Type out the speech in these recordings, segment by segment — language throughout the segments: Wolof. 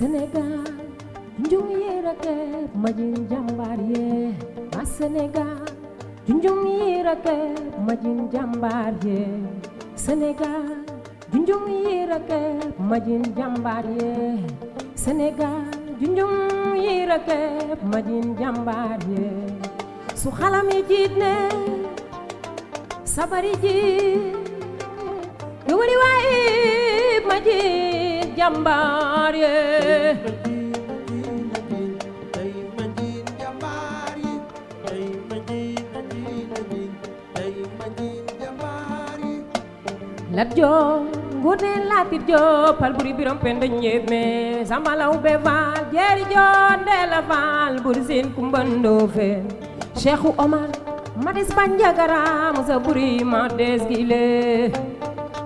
Sénégal junjung yirake majin jambar ye ma Sénégal junjung yirake majin jambar ye Sénégal junjung yirake majin jambar ye Sénégal junjung yirake majin jambar ye su xalam yi jiit ne sabari ji yowali waay majin jambar ye Lat Joor Ngoné Latir Jóob Pal Buri Biram Penda Njéemé Samba Lawbe Faal Jeeri Joor Ndeela Faal Buri Siin Kumba Ndoofeen Cheikhu Omar Madis Banjagara Musa Buri Mades Gile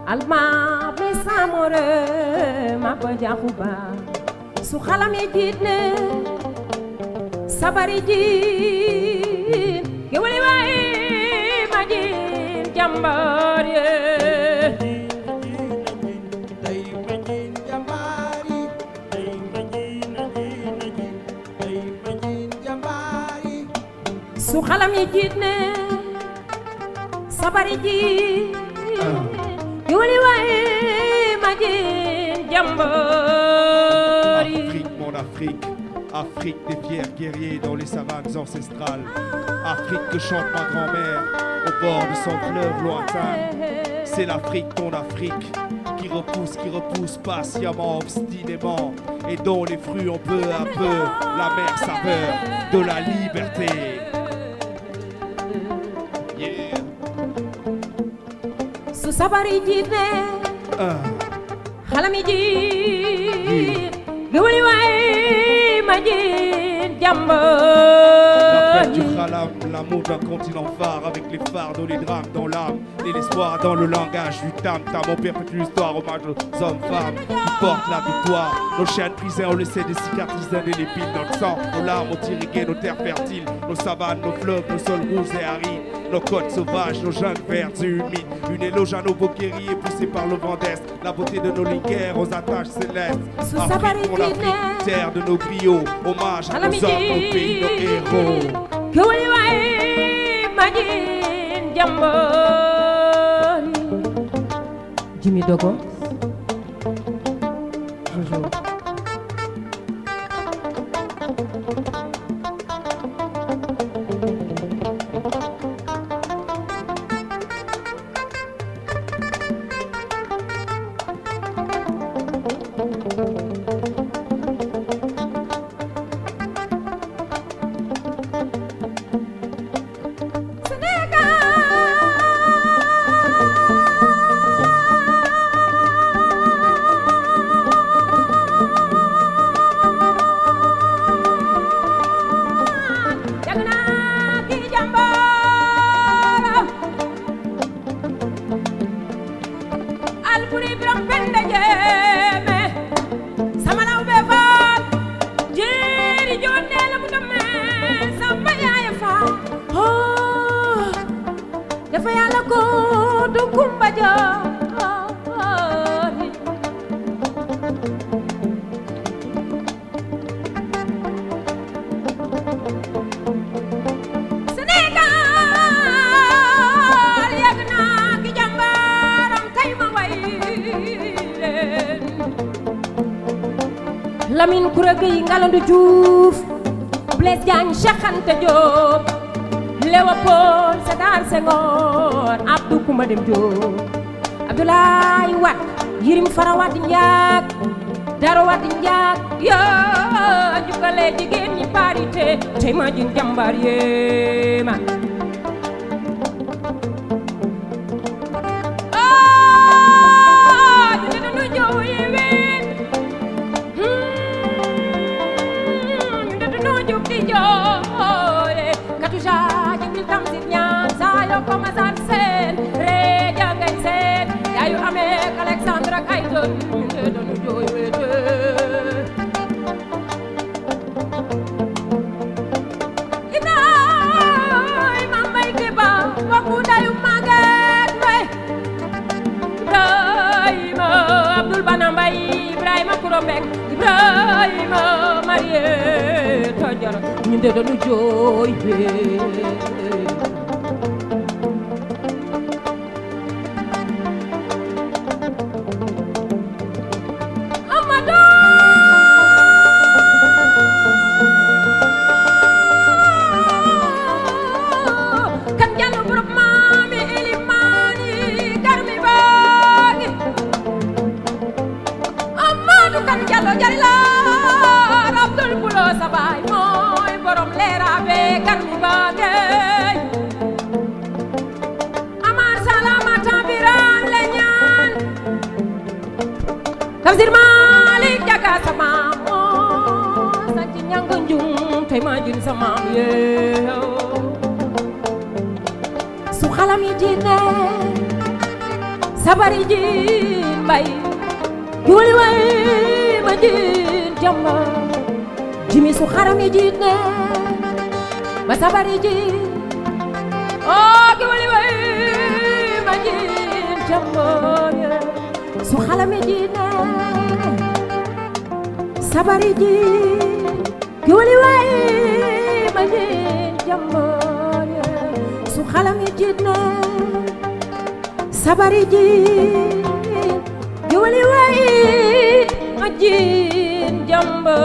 Alma Be Samore Maba Jaxu Ba su xalam yi jiit ne sabari jiin gewali waay ma jiin jambar ye su xalam yi jiit ne sabari jiin gewali waay ma jiin jambar ye Afrique, Afrique des fiers guerriers dans les savanes ancestrales. Afrique que chante ma grand-mère au bord de son fleuve lointain. C'est l'Afrique, ton Afrique, qui repousse patiemment, obstinément, et dont les fruits ont peu à peu la mère saveur de la liberté. Yeah. Su sabari jiine xalami ji gewali waay ma jiin jambar du Khalam, l'amour d'un continent phare avec les fardeaux, les drames dans l'âme et l'espoir dans le langage du tam-tam. On perpétue l'histoire, hommage aux hommes-femmes qui portent la victoire. Nos chiens brisés ont laissé des cicatrices indélébiles dans le sang. Nos larmes ont irrigué nos terres fertiles, nos savanes, nos fleuves, nos sols rouges et arides, nos côtes sauvages, nos jungles vertes et humides. Une éloge à nos beaux guerriers poussés par le vent d'Est. La beauté de nos ligueurs aux attaches célestes. Afrique pour l'Afrique, terre de nos griots. Hommage à nos hommes, nos pays, nos héros. gewali waay ma jiin jambar Jimmy Dogo Jojo Lamine Koura Gueye Ngalandou Diouf Blaise Diagne Cheikh Anta Diop Léopold Sédar Senghor Abdou Koumba Dem Diop Abdoulaye Wade yirim fara wadi njaag dara wadi njaag yoo jukale jigéen ñi parité tey ma jin jàmbaar yéema Ibrahima Marieta Jara ñun de dañu jooy Amadou kan Jallo borom maami Elimani garmi baagi Amadou kan Jallo jari la Abdul Bulo Sabay mooy borom leerabe garmi baagi Amar Salamata Biran le ñaan Tafsir Malik Jaka sama moo sanci ñang njung tey ma jin sama yeew su xalam yi diine sabari jin bay juli way ma jin jamba jimi su xaram yi diine ba sabari jin oh juli way ma jin jamba su xalam yi diine sabari jin juli way ma jin jamba su xalam yi diine sabari jin juli way ma jin jamba